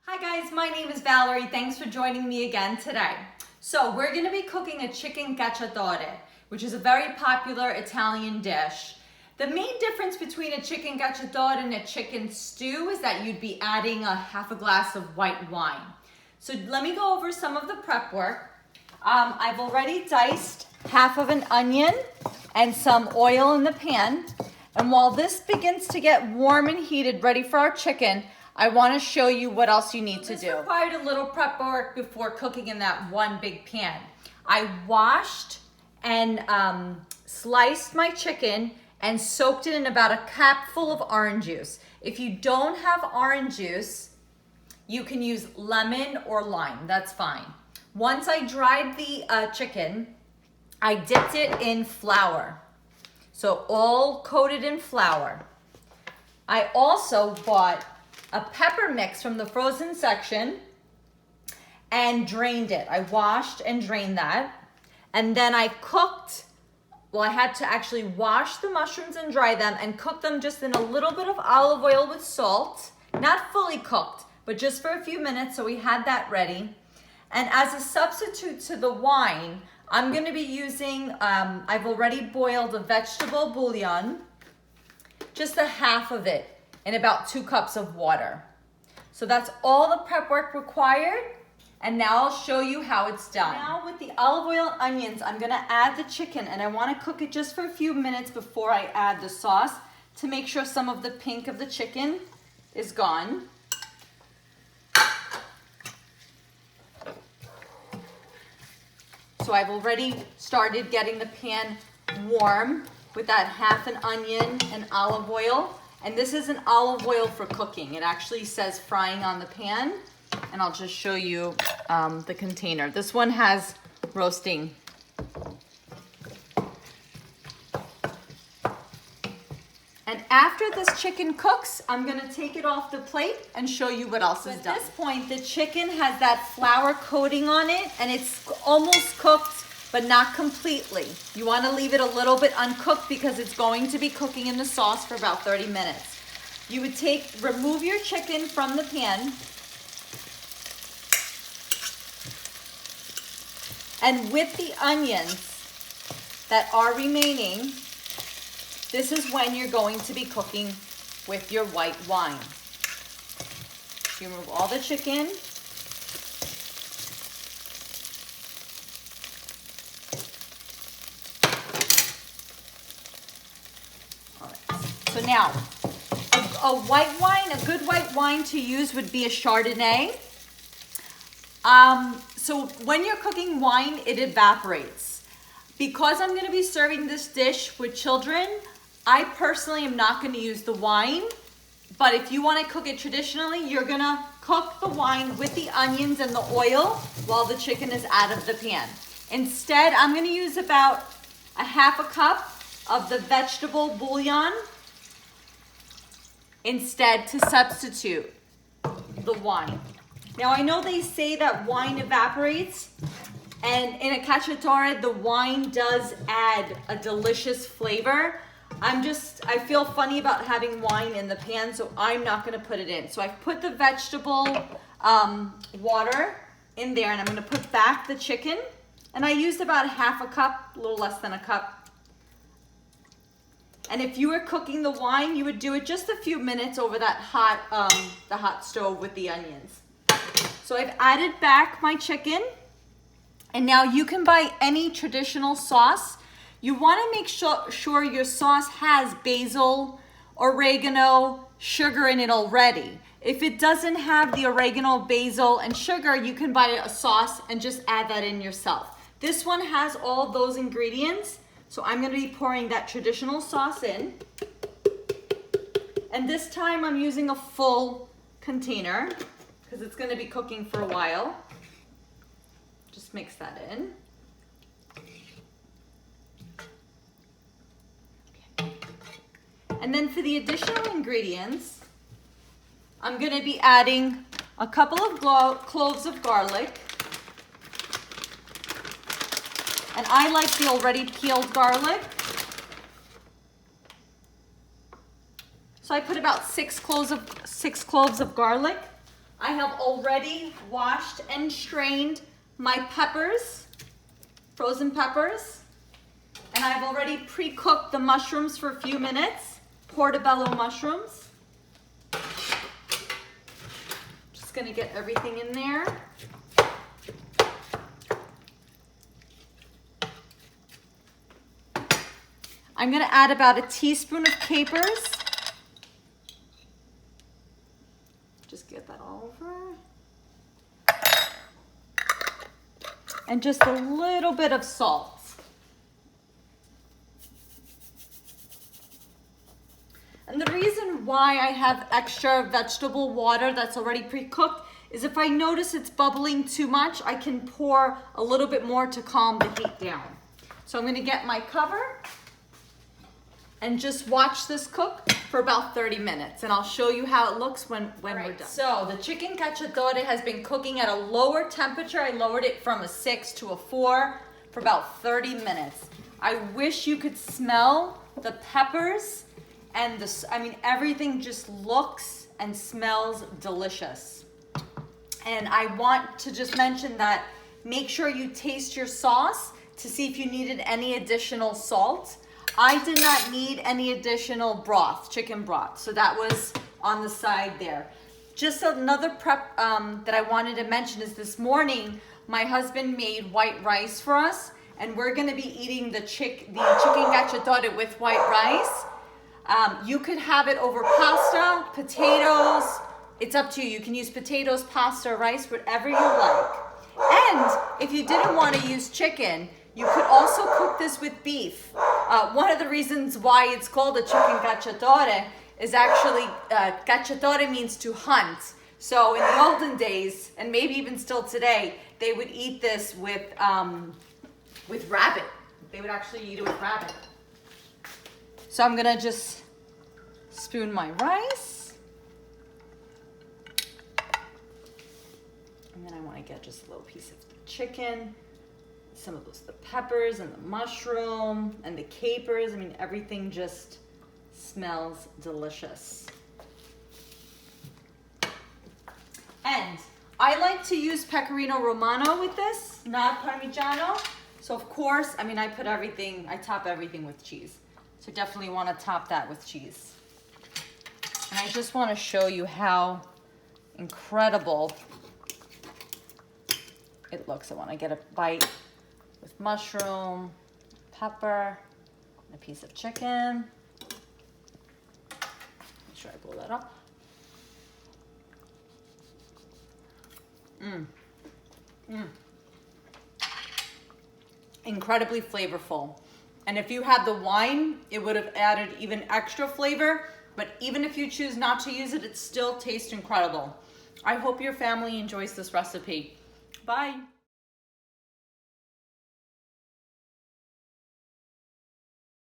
Hi guys, my name is Valerie. Thanks for joining me again today. So we're going to be cooking a chicken cacciatore, which is a very popular Italian dish. The main difference between a chicken cacciatore and a chicken stew is that you'd be adding half a glass of white wine. So let me go over some of the prep work. I've already diced half of an onion and some oil in the pan. And while this begins to get warm and heated, ready for our chicken, I want to show you what else you need to do. This required a little prep work before cooking in that one big pan. I washed and sliced my chicken and soaked it in about a cup full of orange juice. If you don't have orange juice, you can use lemon or lime, that's fine. Once I dried the chicken, I dipped it in flour. So all coated in flour. I also bought a pepper mix from the frozen section and drained it. I washed and drained that. And then I cooked, well, I had to actually wash the mushrooms and dry them and cook them just in a little bit of olive oil with salt. Not fully cooked, but just for a few minutes, so we had that ready. And as a substitute to the wine, I'm gonna be using, I've already boiled a vegetable bouillon, just a half of it, in about 2 cups of water. So that's all the prep work required. And now I'll show you how it's done. Now with the olive oil and onions, I'm gonna add the chicken, and I wanna cook it just for a few minutes before I add the sauce to make sure some of the pink of the chicken is gone. So I've already started getting the pan warm with that half an onion and olive oil. And this is an olive oil for cooking. It actually says frying on the pan. And I'll just show you the container. This one has roasting. And after this chicken cooks, I'm gonna take it off the plate and show you what else is done. At this point, the chicken has that flour coating on it, and it's almost cooked, but not completely. You want to leave it a little bit uncooked because it's going to be cooking in the sauce for about 30 minutes. You would remove your chicken from the pan, and with the onions that are remaining, this is when you're going to be cooking with your white wine. You remove all the chicken. So now, a white wine, a good white wine to use would be a Chardonnay. So when you're cooking wine, it evaporates. Because I'm going to be serving this dish with children, I personally am not going to use the wine. But if you want to cook it traditionally, you're going to cook the wine with the onions and the oil while the chicken is out of the pan. Instead, I'm going to use about a half a cup of the vegetable bouillon instead to substitute the wine. Now I know they say that wine evaporates, and in a cacciatore the wine does add a delicious flavor. I feel funny about having wine in the pan, so I'm not going to put it in. So I've put the vegetable water in there, and I'm going to put back the chicken, and I used about half a cup, a little less than a cup. And if you were cooking the wine, you would do it just a few minutes over that hot stove with the onions. So I've added back my chicken, and now you can buy any traditional sauce. You want to make sure your sauce has basil, oregano, sugar in it already. If it doesn't have the oregano, basil, and sugar, you can buy a sauce and just add that in yourself. This one has all those ingredients. So I'm going to be pouring that traditional sauce in. And this time I'm using a full container because it's going to be cooking for a while. Just mix that in. Okay. And then for the additional ingredients, I'm going to be adding a couple of cloves of garlic. And I like the already peeled garlic. So I put about 6 cloves of garlic. I have already washed and strained my peppers, frozen peppers, and I've already pre-cooked the mushrooms for a few minutes, portobello mushrooms. Just gonna get everything in there. I'm gonna add about a teaspoon of capers. Just get that all over. And just a little bit of salt. And the reason why I have extra vegetable water that's already pre-cooked is if I notice it's bubbling too much, I can pour a little bit more to calm the heat down. So I'm gonna get my cover and just watch this cook for about 30 minutes. And I'll show you how it looks when we're done. So the chicken cacciatore has been cooking at a lower temperature. I lowered it from a 6 to a 4 for about 30 minutes. I wish you could smell the peppers and everything just looks and smells delicious. And I want to just mention that make sure you taste your sauce to see if you needed any additional salt. I did not need any additional broth, chicken broth, so that was on the side there. Just another prep that I wanted to mention is this morning, my husband made white rice for us, and we're gonna be eating the chicken cacciatore with white rice. You could have it over pasta, potatoes, it's up to you. You can use potatoes, pasta, rice, whatever you like. And if you didn't want to use chicken, you could also cook this with beef. One of the reasons why it's called a chicken cacciatore is actually, cacciatore means to hunt. So in the olden days, and maybe even still today, they would eat this with rabbit. They would actually eat it with rabbit. So I'm gonna just spoon my rice. And then I wanna get just a little piece of the chicken. Some of the peppers and the mushroom and the capers. I mean, everything just smells delicious. And I like to use pecorino romano with this, not parmigiano. So of course, I top everything with cheese. So definitely want to top that with cheese. And I just want to show you how incredible it looks. I want to get a bite with mushroom, pepper, and a piece of chicken. Make sure I blow that up. Incredibly flavorful. And if you had the wine, it would have added even extra flavor. But even if you choose not to use it, it still tastes incredible. I hope your family enjoys this recipe. Bye.